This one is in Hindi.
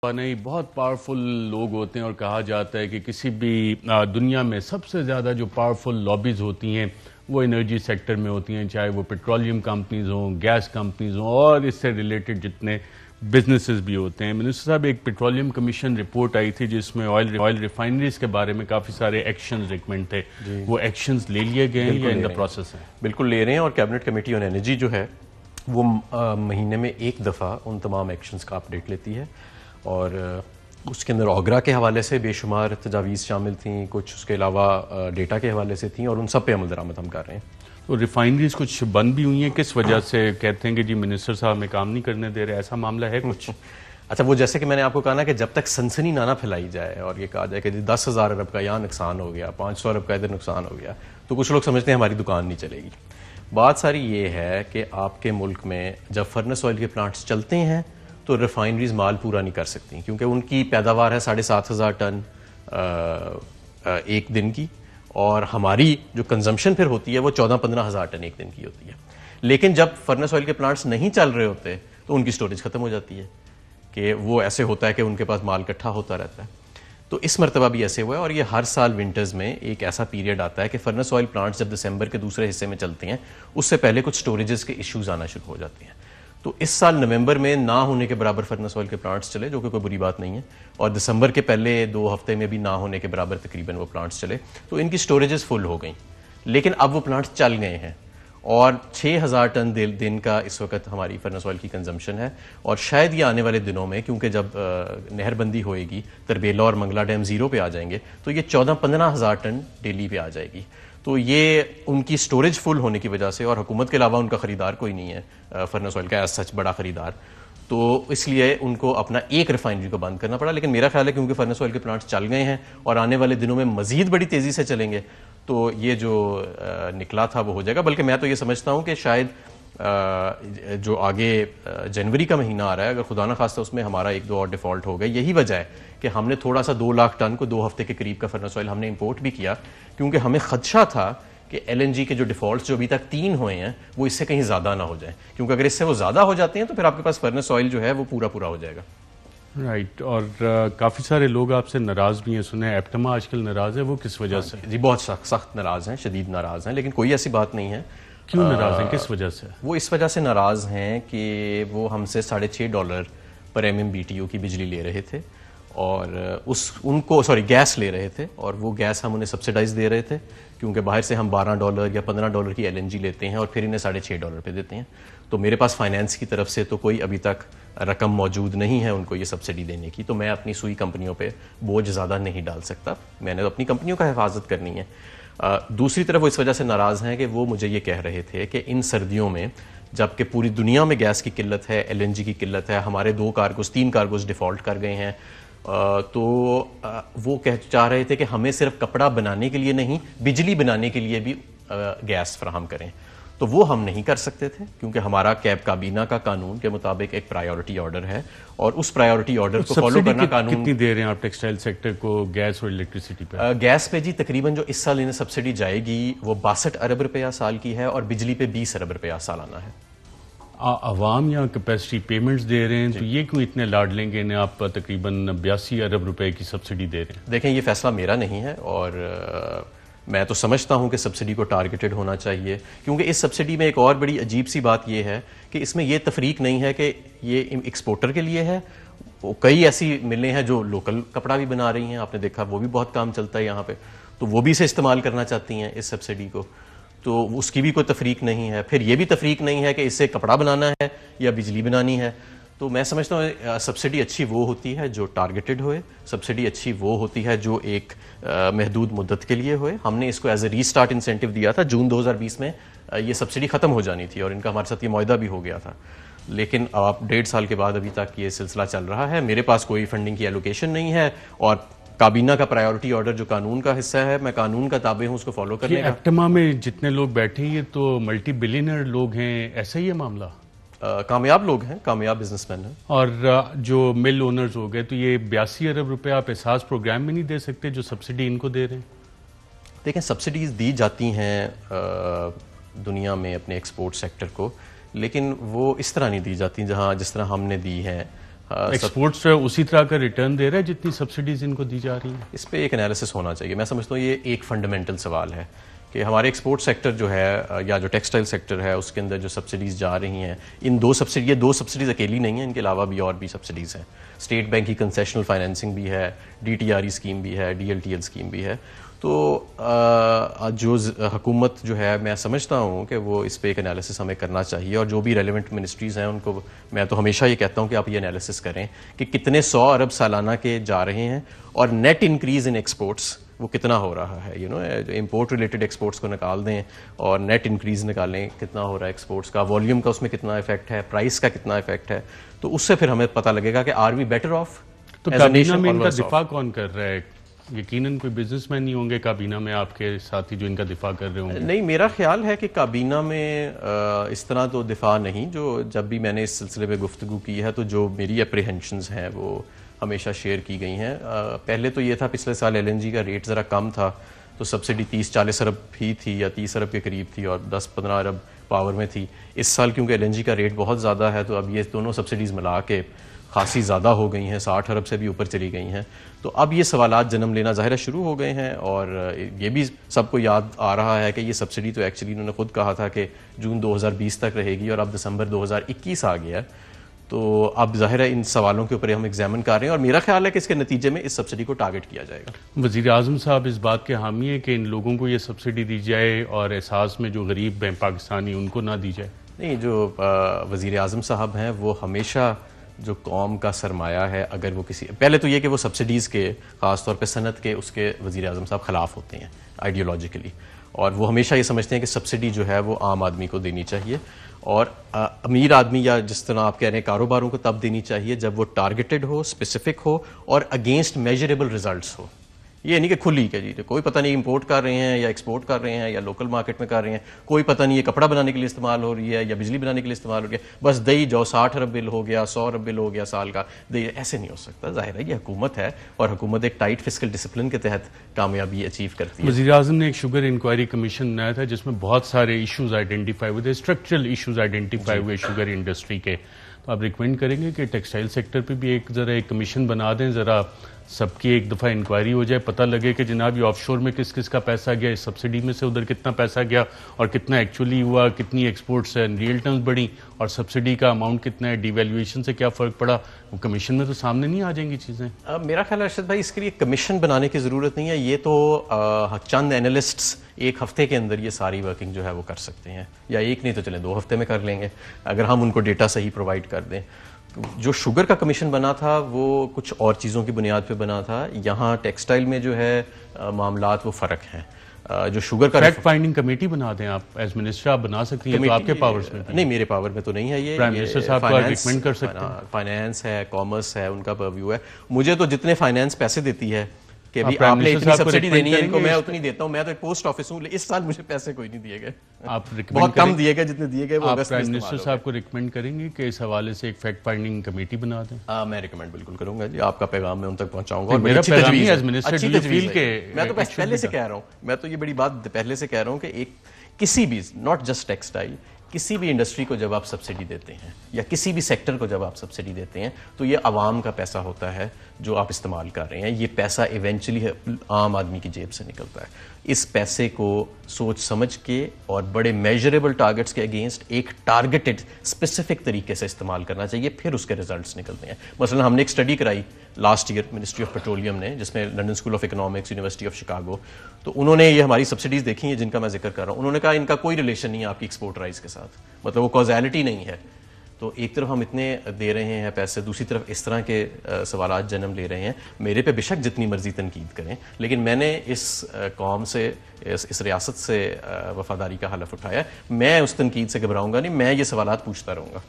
नहीं, बहुत पावरफुल लोग होते हैं और कहा जाता है कि किसी भी दुनिया में सबसे ज़्यादा जो पावरफुल लॉबीज़ होती हैं वो एनर्जी सेक्टर में होती हैं, चाहे वो पेट्रोलियम कंपनीज हों, गैस कंपनीज हों और इससे रिलेटेड जितने बिजनेसेस भी होते हैं। मिनिस्टर साहब, एक पेट्रोलियम कमीशन रिपोर्ट आई थी जिसमें ऑयल रिफाइनरीज के बारे में काफ़ी सारे एक्शंस रिकमेंड थे। वो एक्शंस ले लिए गए हैं या इन द प्रोसेस हैं? बिल्कुल ले रहे हैं और कैबिनेट कमेटी ऑन एनर्जी जो है वो महीने में एक दफ़ा उन तमाम एक्शंस का अपडेट लेती है और उसके अंदर ओगरा के हवाले से बेशुमार तजावीज़ शामिल थी, कुछ उसके अलावा डेटा के हवाले से थी और उन सब पे अमल दरामद हम कर रहे हैं। तो रिफाइनरीज कुछ बंद भी हुई हैं, किस वजह से कहते हैं कि जी मिनिस्टर साहब में काम नहीं करने दे रहे, ऐसा मामला है कुछ? अच्छा, वो जैसे कि मैंने आपको कहा ना कि जब तक सनसनी ना फैलाई जाए और ये कहा जाए कि 10,000 अरब का यहाँ नुकसान हो गया, 500 अरब का इधर नुकसान हो गया, तो कुछ लोग समझते हैं हमारी दुकान नहीं चलेगी। बात सारी ये है कि आपके मुल्क में जब फर्नेस ऑयल के प्लांट्स चलते हैं तो रिफाइनरीज माल पूरा नहीं कर सकती क्योंकि उनकी पैदावार है 7,500 टन एक दिन की और हमारी जो कंजम्पशन फिर होती है वो 14-15 हज़ार टन एक दिन की होती है। लेकिन जब फर्नेस ऑयल के प्लांट्स नहीं चल रहे होते तो उनकी स्टोरेज खत्म हो जाती है कि वो ऐसे होता है कि उनके पास माल इकट्ठा होता रहता है। तो इस मरतबा भी ऐसे हुआ है और ये हर साल विंटर्स में एक ऐसा पीरियड आता है कि फर्नेस ऑयल प्लांट्स जब दिसंबर के दूसरे हिस्से में चलते हैं उससे पहले कुछ स्टोरेजेस के इश्यूज आना शुरू हो जाते हैं। तो इस साल नवंबर में ना होने के बराबर फर्नेस ऑयल के प्लांट्स चले, जो कि कोई बुरी बात नहीं है, और दिसंबर के पहले 2 हफ्ते में भी ना होने के बराबर तकरीबन वो प्लांट्स चले, तो इनकी स्टोरेजेस फुल हो गई। लेकिन अब वो प्लांट्स चल गए हैं और 6,000 टन दिन का इस वक्त हमारी फर्नेस ऑयल की कंजम्पशन है और शायद ये आने वाले दिनों में, क्योंकि जब नहरबंदी होएगी तरबेला और मंगला डैम ज़ीरो पे आ जाएंगे तो ये 14-15 हज़ार टन डेली पे आ जाएगी। तो ये उनकी स्टोरेज फुल होने की वजह से, और हुकूमत के अलावा उनका ख़रीदार कोई नहीं है फर्नेस ऑयल का एज सच बड़ा ख़रीदार, तो इसलिए उनको अपना एक रिफाइनरी को बंद करना पड़ा। लेकिन मेरा ख्याल है क्योंकि फर्नेस ऑयल के प्लांट्स चल गए हैं और आने वाले दिनों में मज़ीद बड़ी तेज़ी से चलेंगे तो ये जो निकला था वो हो जाएगा। बल्कि मैं तो ये समझता हूँ कि शायद जो आगे जनवरी का महीना आ रहा है, अगर खुदा ना खास्ता उसमें हमारा 1-2 और डिफ़ॉल्ट हो गए, यही वजह है कि हमने थोड़ा सा 2 लाख टन को 2 हफ्ते के करीब का फर्नेस ऑयल हमने इंपोर्ट भी किया क्योंकि हमें खदशा था कि LNG के जो डिफ़ॉल्ट जो अभी तक 3 हुए हैं वो इससे कहीं ज़्यादा ना हो जाए, क्योंकि अगर इससे वो ज़्यादा हो जाते हैं तो फिर आपके पास फर्नेस ऑयल जो है वो पूरा हो जाएगा। राइट। और काफ़ी सारे लोग आपसे नाराज़ भी हैं, सुने एप्टमा आजकल नाराज़ है, वो किस वजह से? जी, बहुत सख्त नाराज़ हैं, शदीद नाराज़ हैं, लेकिन कोई ऐसी बात नहीं है। क्यों नाराज़ हैं, किस वजह से? वो इस वजह से नाराज़ हैं कि वो हमसे $6.5 पर MMBTU की बिजली ले रहे थे और गैस ले रहे थे और वो गैस हम उन्हें सब्सिडाइज दे रहे थे क्योंकि बाहर से हम $12 या $15 की LNG लेते हैं और फिर इन्हें $6.5 पे देते हैं। तो मेरे पास फाइनेंस की तरफ से तो कोई अभी तक रकम मौजूद नहीं है उनको ये सब्सिडी देने की, तो मैं अपनी सुई कंपनियों पे बोझ ज़्यादा नहीं डाल सकता, मैंने तो अपनी कंपनियों का हिफाजत करनी है। दूसरी तरफ वो इस वजह से नाराज़ हैं कि वो मुझे ये कह रहे थे कि इन सर्दियों में जबकि पूरी दुनिया में गैस की किल्लत है, LNG की किल्लत है, हमारे 3 कार्गोज डिफ़ॉल्ट कर गए हैं, तो वो चाह रहे थे कि हमें सिर्फ कपड़ा बनाने के लिए नहीं, बिजली बनाने के लिए भी गैस फराहम करें। तो वो हम नहीं कर सकते थे क्योंकि हमारा काबीना का कानून के मुताबिक एक प्रायोरिटी ऑर्डर है और उस प्रायोरिटी ऑर्डर को फॉलो करना कानून। कितनी दे रहे हैं आप टेक्सटाइल सेक्टर को गैस और इलेक्ट्रिसिटी पे? गैस पे जी तकरीबन जो इस साल इन्हें सब्सिडी जाएगी वो 62 अरब रुपया साल की है और बिजली पे 20 अरब रुपया सालाना है। आवाम या कैपेसिटी पेमेंट्स दे रहे हैं, तो ये क्यों इतने लाड लेंगे? इन्हें आप तकरीबन 82 अरब रुपए की सब्सिडी दे रहे हैं। देखें, ये फैसला मेरा नहीं है और मैं तो समझता हूं कि सब्सिडी को टारगेटेड होना चाहिए क्योंकि इस सब्सिडी में एक और बड़ी अजीब सी बात यह है कि इसमें यह तफरीक नहीं है कि ये एक्सपोर्टर के लिए है। कई ऐसी मिलें हैं जो लोकल कपड़ा भी बना रही हैं, आपने देखा वो भी बहुत काम चलता है यहाँ पे, तो वो भी इसे इस्तेमाल करना चाहती हैं इस सब्सिडी को, तो उसकी भी कोई तफरीक नहीं है। फिर ये भी तफरीक नहीं है कि इससे कपड़ा बनाना है या बिजली बनानी है। तो मैं समझता हूँ सब्सिडी अच्छी वो होती है जो टारगेटेड होए, सब्सिडी अच्छी वो होती है जो एक महदूद मुद्दत के लिए होए। हमने इसको एज ए रीस्टार्ट इंसेंटिव दिया था, जून 2020 में ये सब्सिडी ख़त्म हो जानी थी और इनका हमारे साथ ये मुआहदा भी हो गया था, लेकिन अब 1.5 साल के बाद अभी तक ये सिलसिला चल रहा है। मेरे पास कोई फंडिंग की एलोकेशन नहीं है और काबीना का प्रायोरिटी ऑर्डर जो कानून का हिस्सा है, मैं कानून का ताबे हूँ उसको फॉलो करने का। एप्टमा में जितने लोग बैठे हैं ये तो मल्टी बिलियनर लोग हैं, ऐसा ही है मामला? कामयाब लोग हैं, कामयाब बिजनेसमैन हैं। और जो मिल ओनर्स हो गए, तो ये 82 अरब रुपए आप एहसास प्रोग्राम में नहीं दे सकते जो सब्सिडी इनको दे रहे हैं? देखें, सब्सिडीज दी जाती हैं दुनिया में अपने एक्सपोर्ट सेक्टर को, लेकिन वो इस तरह नहीं दी जाती जिस तरह हमने दी है एक्सपोर्ट्स उसी तरह का रिटर्न दे रहा है जितनी सब्सिडीज इनको दी जा रही हैं? इस पे एक एनालिसिस होना चाहिए। मैं समझता हूँ ये एक फंडामेंटल सवाल है कि हमारे एक्सपोर्ट सेक्टर जो है या जो टेक्सटाइल सेक्टर है उसके अंदर जो सब्सिडीज़ जा रही हैं, ये दो सब्सिडीज़ अकेली नहीं हैं, इनके अलावा भी और भी सब्सिडीज़ हैं। स्टेट बैंक की कंसेशनल फाइनेंसिंग भी है, DTRE स्कीम भी है, DLTL स्कीम भी है। तो जो हुकूमत जो है, मैं समझता हूँ कि वो इस पे एक एनालिसिस हमें करना चाहिए, और जो भी रेलिवेंट मिनिस्ट्रीज़ हैं उनको मैं तो हमेशा ये कहता हूँ कि आप ये एनालिसिस करें कि कितने 100 अरब सालाना के जा रहे हैं और नेट इंक्रीज़ इन एक्सपोर्ट्स वो कितना हो रहा है। इंपोर्ट रिलेटेड एक्सपोर्ट्स को निकाल दें और नेट इंक्रीज़ निकालें कितना हो रहा है एक्सपोर्ट्स का, वॉल्यूम का उसमें कितना इफेक्ट है, प्राइस का कितना इफेक्ट है, तो उससे फिर हमें पता लगेगा कि आर वी बेटर ऑफ। तो काबीना में इनका दिफा कौन कर रहा है? यकीनन कोई बिजनेसमैन नहीं होंगे काबीना में आपके साथी जो इनका दिफा कर रहे होंगे? नहीं, मेरा ख्याल है कि काबीना में इस तरह तो दिफा नहीं। जो जब भी मैंने इस सिलसिले में गुफ्तगू की है तो जो मेरी अप्रीहेंशंस हैं वो हमेशा शेयर की गई हैं। पहले तो ये था, पिछले साल LNG का रेट ज़रा कम था तो सब्सिडी 30-40 अरब ही थी या 30 अरब के करीब थी और 10-15 अरब पावर में थी। इस साल क्योंकि LNG का रेट बहुत ज़्यादा है तो अब ये दोनों सब्सिडीज़ मिला के खासी ज़्यादा हो गई हैं, 60 अरब से भी ऊपर चली गई हैं। तो अब ये सवालात जन्म लेना ज़ाहिर है शुरू हो गए हैं, और ये भी सबको याद आ रहा है कि ये सब्सिडी तो एक्चुअली इन्होंने खुद कहा था कि जून 2020 तक रहेगी और अब दिसंबर 2021 आ गया। तो अब ज़ाहिर है इन सवालों के ऊपर हम एग्जामिन कर रहे हैं और मेरा ख्याल है कि इसके नतीजे में इस सब्सिडी को टारगेट किया जाएगा। वज़ीर आज़म साहब इस बात के हामी है कि इन लोगों को ये सब्सिडी दी जाए और एहसास में जो गरीब हैं पाकिस्तानी उनको ना दी जाए? नहीं, जो वज़ीर आज़म साहब हैं वो हमेशा जो कौम का सरमाया है, अगर वो किसी, पहले तो ये कि वो सब्सिडीज़ के ख़ास तौर पे सनत के उसके वज़ीर आज़म साहब ख़िलाफ़ होते हैं आइडियोलॉजिकली, और वो हमेशा ये समझते हैं कि सब्सिडी जो है वो आम आदमी को देनी चाहिए और अमीर आदमी या जिस तरह आप कह रहे हैं कारोबारों को तब देनी चाहिए जब वो टारगेटेड हो, स्पेसिफिक हो और अगेंस्ट मेजरेबल रिजल्ट्स हो। ये नहीं कि खुली के जी कोई पता नहीं इंपोर्ट कर रहे हैं या एक्सपोर्ट कर रहे हैं या लोकल मार्केट में कर रहे हैं, कोई पता नहीं ये कपड़ा बनाने के लिए इस्तेमाल हो रही है या बिजली बनाने के लिए इस्तेमाल हो रही है, बस दई जाओ 60 अरब बिल हो गया, 100 अरब बिल हो गया साल का, दई। ऐसे नहीं हो सकता। जाहिर है ये हुकूमत है और हुकूमत एक टाइट फिस्कल डिसिप्लिन के तहत कामयाबी अचीव करती है। वज़ीर आज़म ने एक शुगर इंक्वायरी कमीशन बनाया था जिसमें बहुत सारे इशूज़ आइडेंटिफाई हुए थे, स्ट्रक्चरल इशूज़ आइडेंटिफाई हुए शुगर इंडस्ट्री के। तो आप रिकमेंड करेंगे कि टेक्सटाइल सेक्टर पर भी एक ज़रा एक कमीशन बना दें, ज़रा सबकी एक दफ़ा इंक्वायरी हो जाए, पता लगे कि जनाब ये ऑफशोर में किस किस का पैसा गया, इस सब्सिडी में से उधर कितना पैसा गया और कितना एक्चुअली हुआ, कितनी एक्सपोर्ट्स है रियल टर्म्स बढ़ी और सब्सिडी का अमाउंट कितना है, डिवैल्यूएशन से क्या फ़र्क पड़ा। वो कमीशन में तो सामने नहीं आ जाएंगी चीज़ें। मेरा ख्याल है अर्शद भाई इसके लिए कमीशन बनाने की ज़रूरत नहीं है। ये तो चंद एनालिस्ट्स एक हफ्ते के अंदर ये सारी वर्किंग जो है वो कर सकते हैं, या एक नहीं तो चलें 2 हफ्ते में कर लेंगे अगर हम उनको डेटा सही प्रोवाइड कर दें। जो शुगर का कमीशन बना था वो कुछ और चीज़ों की बुनियाद पे बना था। यहाँ टेक्सटाइल में जो है मामलात वो फ़र्क हैं। जो शुगर का फैक्ट फाइंडिंग कमेटी बना दें, आप एज मिनिस्टर आप बना सकती हैं, तो आपके पावर्स में नहीं, मेरे पावर में तो नहीं है। ये प्राइम मिनिस्टर साहब को रिकमेंड कर सकते हैं। फाइनेंस है, कॉमर्स है, उनका परव्यू है। मुझे तो जितने फाइनेंस पैसे देती है कि अभी आपने इतनी सब्सिडी देनी है इनको, मैं उतनी देता हूं। मैं तो एक पोस्ट ऑफिस हूं, इस साल मुझे पैसे कोई नहीं दिए गए, आप बहुत कम दिए गए, जितने दिए गए वो आप प्राइम मिनिस्टर साहब को रिकमेंड करेंगे कि इस हवाले से एक फैक्ट फाइंडिंग कमेटी बना दें? मैं रिकमेंड बिल्कुल करूंगा जी, आपका पैगाम मैं उन तक पहुंचाऊंगा। और मेरा पैगाम ही एज मिनिस्टर मैं तो पहले से कह रहा हूं, मैं तो ये बड़ी बात पहले से कह रहा हूं कि एक किसी भी, नॉट जस्ट टेक्सटाइल, किसी भी इंडस्ट्री को जब आप सब्सिडी देते हैं या किसी भी सेक्टर को जब आप सब्सिडी देते हैं तो ये आवाम का पैसा होता है जो आप इस्तेमाल कर रहे हैं। ये पैसा इवेंचुअली आम आदमी की जेब से निकलता है। इस पैसे को सोच समझ के और बड़े मेजरेबल टारगेट्स के अगेंस्ट एक टारगेटेड स्पेसिफिक तरीके से इस्तेमाल करना चाहिए, फिर उसके रिजल्ट्स निकलते हैं। मसलन हमने एक स्टडी कराई last year ministry of petroleum ने, जिसमें London school of economics, university of Chicago, तो उन्होंने ये हमारी सब्सिडीज देखी हैं जिनका मैं जिक्र कर रहा हूँ। उन्होंने कहा इनका कोई रिलेशन नहीं है आपकी एक्सपोर्ट राइस के साथ, मतलब वो कॉजैलिटी नहीं है। तो एक तरफ हम इतने दे रहे हैं पैसे, दूसरी तरफ इस तरह के सवालात जन्म ले रहे हैं। मेरे पे बेशक जितनी मर्जी तनकीद करें, लेकिन मैंने इस कौम से, इस रियासत से वफादारी का हलफ उठाया। मैं उस तनकीद से घबराऊंगा नहीं, मैं ये सवालात पूछता रहूँगा।